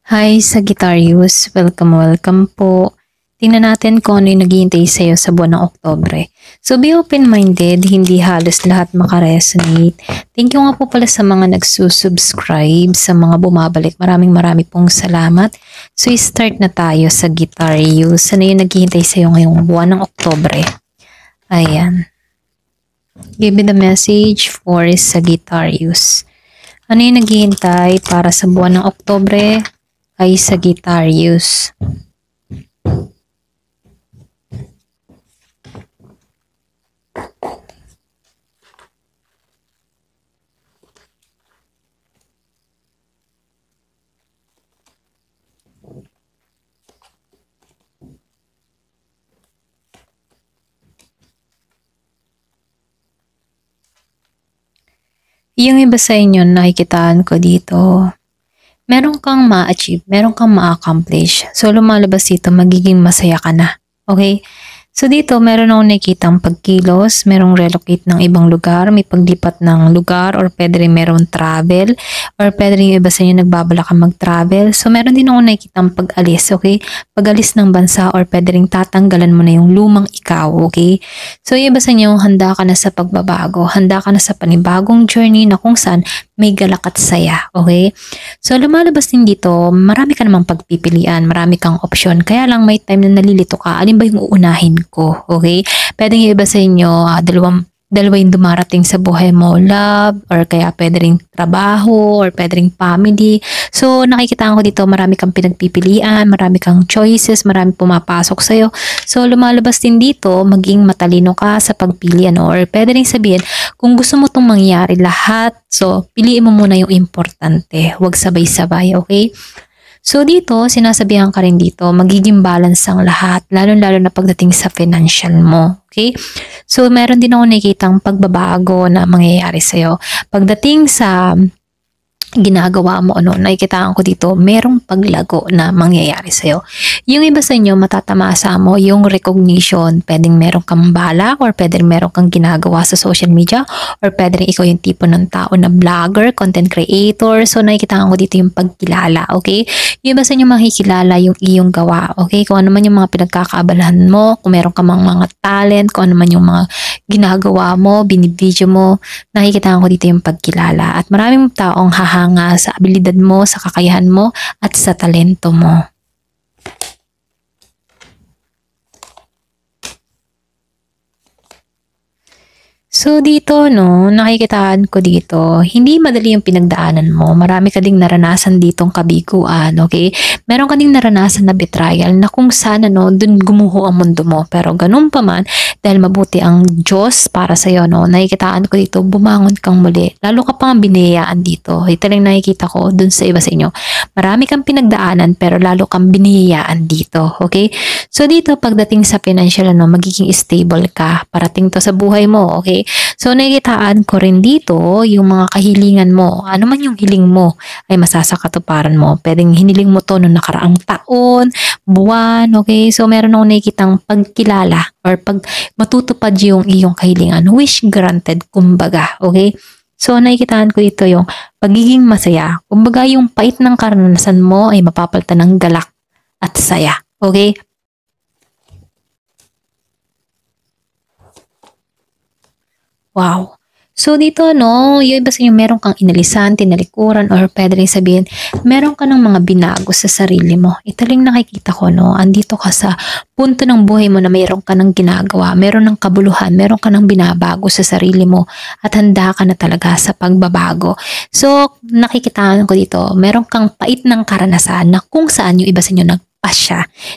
Hi Sagittarius, welcome po. Tingnan natin kung ano yung naghihintay sa'yo sa buwan ng Oktobre. So be open-minded, hindi halos lahat makaresonate. Thank you nga po pala sa mga nagsusubscribe, sa mga bumabalik. Maraming pong salamat. So start na tayo Sagittarius. Ano yung naghihintay sa'yo ngayong buwan ng Oktobre? Ayan. Give me the message for Sagittarius. Ano yung naghihintay para sa buwan ng Oktobre kay Sagittarius? Yung iba sa inyo, nakikitaan ko dito, meron kang ma-achieve, meron kang ma-accomplish. So, lumalabas dito, magiging masaya ka na. Okay? So, dito, meron akong nakikitang pagkilos, merong relocate ng ibang lugar, may paglipat ng lugar, or pwede rin meron travel, or pwede rin yung iba sa inyo nagbabala ka mag-travel. So, meron din akong nakikitang pag-alis, okay? Pag-alis ng bansa, or pwede rin tatanggalan mo na yung lumang ikaw, okay? So, yung iba sa inyo, handa ka na sa pagbabago, handa ka na sa panibagong journey na kung saan may galak at saya, okay? So, lumalabas din dito, marami ka namang pagpipilian, marami kang opsyon, kaya lang may time na nalilito ka, alin ba yung uunahin ko, okay? Pwedeng yung iba sa inyo, dalawa yung dumarating sa buhay mo, love, or kaya pwede ring trabaho, or pwede ring family. So, nakikita ko dito, marami kang pinagpipilian, marami kang choices, marami pumapasok sa'yo. So, lumalabas din dito, maging matalino ka sa pagpili, ano, or pwede ring sabihin, kung gusto mo itong mangyari lahat, so, piliin mo muna yung importante, huwag sabay-sabay, okay? So dito, sinasabihan ka rin dito, magiging balance ang lahat, lalo-lalo na pagdating sa financial mo. Okay? So meron din ako nakikitang pagbabago na mangyayari sa'yo. Pagdating sa ginagawa mo, ano, nakikitaan ko dito, merong paglago na mangyayari sa'yo. Yung iba sa inyo, matatamasa mo yung recognition. Pwedeng meron kang balak, or pwedeng meron kang ginagawa sa social media, or pwedeng ikaw yung tipo ng tao na vlogger, content creator. So, nakikitaan ko dito yung pagkilala, okay? Yung iba sa inyo makikilala yung iyong gawa, okay? Kung ano man yung mga pinagkakaabalahan mo, kung meron ka mga talent, kung ano man yung mga ginagawa mo, binibidyo mo, nakikitaan ko dito yung pagkilala. At maraming taong hahanga sa abilidad mo, sa kakayahan mo, at sa talento mo. So dito, no, nakikitaan ko dito, hindi madali yung pinagdaanan mo. Marami ka ding naranasan ditong kabiguan, okay? Meron ka ding naranasan na betrayal na kung sana, no, dun gumuho ang mundo mo. Pero ganun pa man, dahil mabuti ang Diyos para sa'yo, no, nakikitaan ko dito, bumangon kang muli. Lalo ka pang biniyayaan dito. Ito lang nakikita ko dun sa iba sa inyo. Marami kang pinagdaanan pero lalo kang biniyayaan dito, okay? So dito, pagdating sa financial, no, magiging stable ka. Parating to sa buhay mo, okay? So, nakikitaan ko rin dito yung mga kahilingan mo. Ano man yung hiling mo ay masasakatuparan mo. Pwedeng hiniling mo to noong nakaraang taon, buwan, okay? So, meron akong nakikitang pagkilala or pag matutupad yung iyong kahilingan. Wish granted, kumbaga, okay? So, nakikitaan ko dito yung pagiging masaya. Kumbaga, yung pait ng karanasan mo ay mapapalitan ng galak at saya, okay? Wow. So dito, no, yung iba sa inyo, meron kang inalisan, tinalikuran, or pwede rin sabihin, meron ka ng mga binago sa sarili mo. Ito lang nakikita ko, no, andito ka sa punto ng buhay mo na meron ka ng ginagawa, meron ng kabuluhan, meron ka ng binabago sa sarili mo, at handa ka na talaga sa pagbabago. So, nakikitaan ko dito, meron kang pait ng karanasan na kung saan yung iba sa inyo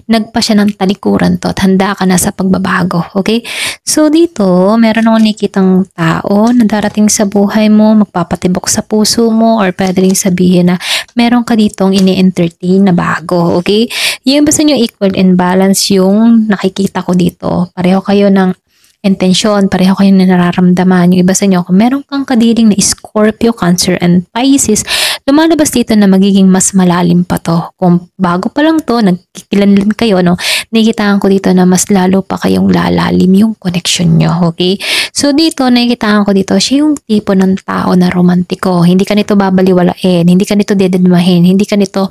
nagpa siya ng talikuran to at handa ka na sa pagbabago, okay? So dito, meron akong nakikitang tao na darating sa buhay mo, magpapatibok sa puso mo, or pwede rin sabihin na meron ka ditong ini-entertain na bago, okay? Yung basta nyo equal and balance yung nakikita ko dito. Pareho kayo ng intensyon, pareho kayo na nararamdaman. Yung iba sa inyo, kung meron kang kadiling na Scorpio, Cancer, and Pisces, lumalabas dito na magiging mas malalim pa to. Kung bago pa lang to, nagkikilanlan kayo, no, nakikitaan ko dito na mas lalo pa kayong lalalim yung connection nyo, okay? So dito, nakikitaan ko dito, siya yung tipo ng tao na romantiko. Hindi ka nito babaliwalain, hindi ka nito dededmahin, hindi ka nito,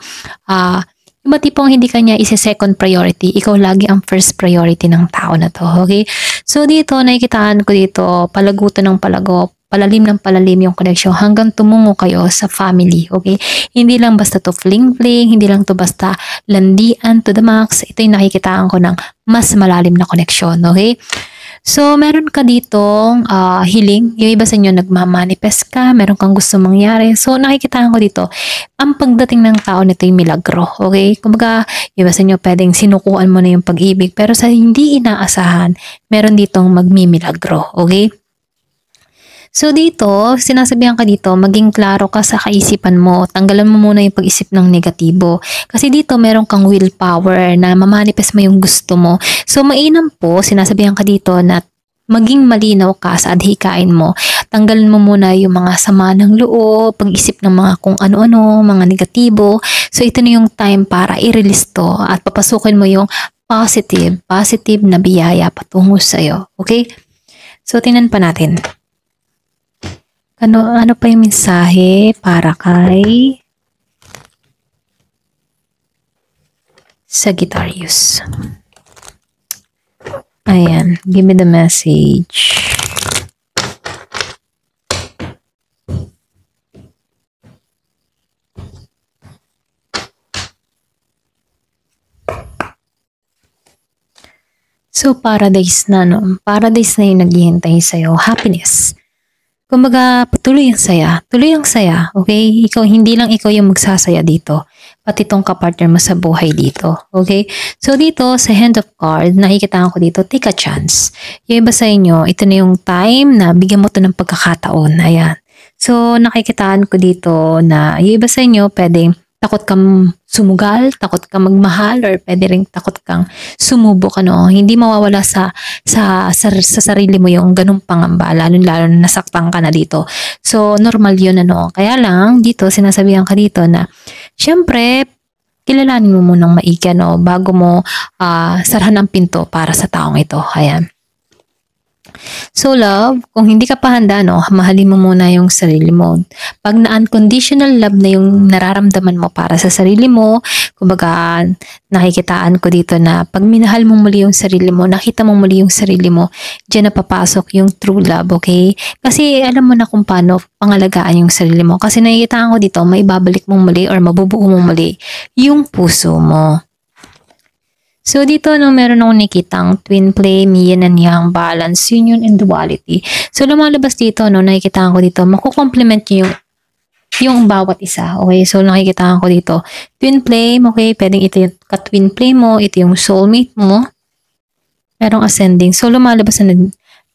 yung ba tipong hindi ka niya isa-second priority, ikaw lagi ang first priority ng tao na to, okay? So dito, nakikitaan ko dito, palaguto ng palago, palalim ng palalim yung connection hanggang tumungo kayo sa family, okay? Hindi lang basta to fling-fling, hindi lang to basta landian to the max. Ito yung nakikitaan ko ng mas malalim na connection, okay? So, meron ka ditong hiling. Yung iba sa inyo nagmamanifest ka, meron kang gusto mangyari. So, nakikitaan ko dito, ang pagdating ng tao nito yung milagro, okay? Kumbaga, yung iba sa inyo pwedeng sinukuan mo na yung pag-ibig, pero sa hindi inaasahan, meron ditong magmimilagro, okay? So dito, sinasabihan ka dito, maging klaro ka sa kaisipan mo. Tanggalan mo muna yung pag-isip ng negatibo. Kasi dito, meron kang willpower na mamanifest mo yung gusto mo. So mainam po, sinasabihan ka dito na maging malinaw ka sa adhikain mo. Tanggalan mo muna yung mga sama ng loob, pag-isip ng mga kung ano-ano, mga negatibo. So ito na yung time para i-release to at papasukin mo yung positive na biyaya patungo sa'yo. Okay? So tingnan pa natin. Ano pa yung mensahe para kay Sagittarius? Ayan, give me the message. So, paradise na, no? Paradise na yung naghihintay sa'yo. Happiness. Kumbaga, tuloy ang saya, okay? Hindi lang ikaw yung magsasaya dito, pati tong kapartner mo sa buhay dito, okay? So dito, sa hand of card, nakikitaan ko dito, take a chance. Yung iba sa inyo, ito na yung time na bigyan mo to ng pagkakataon, ayan. So, nakikitaan ko dito na yung iba sa inyo, pwedeng takot kang sumugal, takot kang magmahal, or pwede rin takot kang sumubok, ano. Hindi mawawala sa sarili mo yung ganung pangamba, lalo na nasaktan ka na dito. So, normal yun, ano. Kaya lang, dito, sinasabihan ka dito na, syempre, kilalanin mo munang maigi, no, bago mo sarahan ang pinto para sa taong ito. Ayan. So love, kung hindi ka pa handa, no, mahalin mo muna yung sarili mo. Pag na-unconditional love na yung nararamdaman mo para sa sarili mo, kumbaga nakikitaan ko dito na pag minahal mo muli yung sarili mo, nakita mo muli yung sarili mo, dyan na papasok yung true love, okay? Kasi alam mo na kung paano pangalagaan yung sarili mo. Kasi nakikitaan ko dito, may babalik mong muli or mabubuo mong muli yung puso mo. So dito, no, meron akong nakikitang twin flame, yin and yang, balance, union, and duality. So lumalabas dito, no, nakikitaan ko dito, makukomplement nyo yung bawat isa. Okay, so nakikitaan ko dito, twin flame, okay, pwedeng ito yung ka-twin flame mo, ito yung soulmate mo, merong ascending. So lumalabas na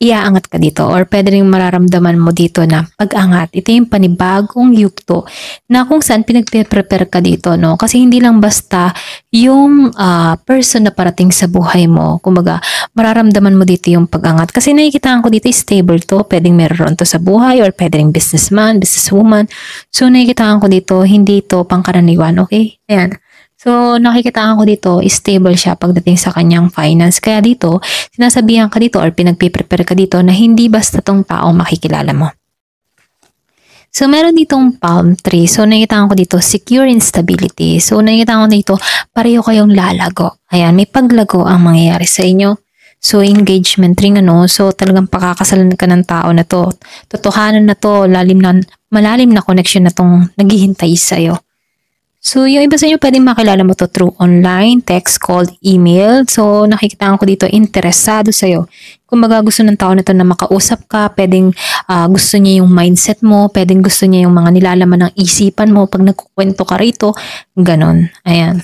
iaangat ka dito, or pwede rin mararamdaman mo dito na pag-angat. Ito yung panibagong yugto na kung saan pinagpe-prepare ka dito, no? Kasi hindi lang basta yung person na parating sa buhay mo. Kumbaga, mararamdaman mo dito yung pag-angat. Kasi nakikitaan ko dito, stable to. Pwedeng meron to sa buhay, or pwede rin businessman, businesswoman. So, nakikitaan ko dito, hindi to pangkaraniwan, okay? Ayan. So, nakikitaan ko dito, stable siya pagdating sa kanyang finance. Kaya dito, sinasabihan ka dito or pinagpiprepare ka dito na hindi basta tong taong makikilala mo. So, meron ditong palm tree. So, nakikitaan ko dito, secure instability. So, nakikitaan ko dito, pareho kayong lalago. Ayan, may paglago ang mangyayari sa inyo. So, engagement ring, ano. So, talagang pakakasalan ka ng tao na to. Totohanan na to, malalim na connection na tong naghihintay sa'yo. So, yung iba sa inyo, pwedeng makilala mo to through online, text, call, email. So, nakikitaan ko dito, interesado sa'yo. Kung baga gusto ng tao na to na makausap ka, pwedeng gusto niya yung mindset mo, pwedeng gusto niya yung mga nilalaman ng isipan mo pag nagkukwento ka rito, ganon. Ayan.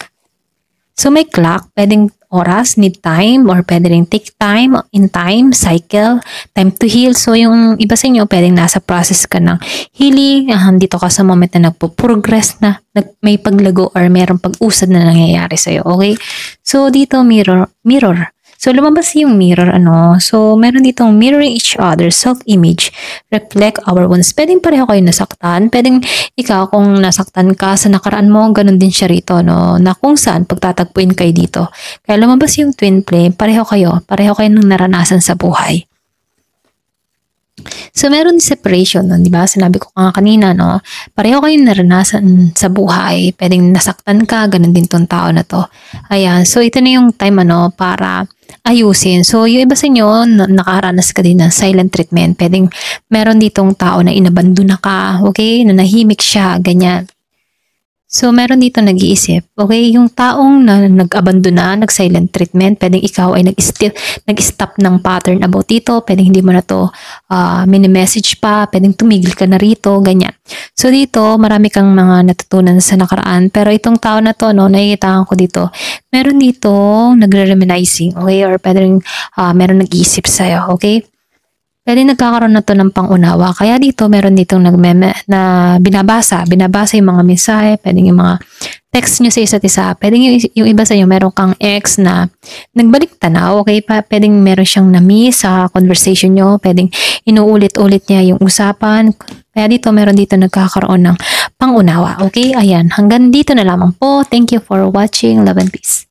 So, may clock, pwedeng oras, need time, or pwede rin take time, in time, cycle, time to heal. So, yung iba sa inyo, pwedeng nasa process ka ng healing, dito ka sa moment na nagpo-progress na, may paglago or mayroong pag-usad na nangyayari sa'yo, okay? So, dito, mirror. So, lumabas yung mirror, So, meron ditong mirroring each other, self-image, reflect our wounds. Pwedeng pareho kayo nasaktan. Pwedeng ikaw kung nasaktan ka sa nakaraan mo, ganun din siya rito, no? Na kung saan pagtatagpuin kayo dito. Kaya lumabas yung twin flame, pareho kayo ng naranasan sa buhay. So, meron separation, no? Di ba? Sinabi ko nga kanina, no? Pareho kayong naranasan sa buhay. Pwedeng nasaktan ka, ganun din tong tao na to. Ayan. So, ito na yung time, para ayusin. So, yung iba sa inyo, nakaranas ka din ng silent treatment. Pwedeng meron ditong tao na inabandona ka, okay? Na nahimik siya, ganyan. So, meron dito nag-iisip, okay, yung taong na nag-abandona, nag-silent treatment, pwedeng ikaw ay nag-stop ng pattern about dito, pwedeng hindi mo na to mini-message pa, pwedeng tumigil ka na rito, ganyan. So, dito, marami kang mga natutunan sa nakaraan, pero itong tao na to, nakikita ko dito, meron dito nagre-reminiscing, okay, or pwedeng meron nag-iisip sa'yo, okay? Pwede nagkakaroon na to ng pangunawa. Kaya dito, meron ditong na binabasa yung mga mensahe, pwedeng yung mga text nyo sa isa't isa. Pwedeng yung iba sa inyo, meron kang ex na nagbalik tanaw, okay? Pwedeng meron siyang na-miss sa conversation nyo, pwedeng inuulit-ulit niya yung usapan. Kaya dito, meron dito nagkakaroon ng pangunawa, okay? Ayan, hanggang dito na lamang po. Thank you for watching. Love and peace.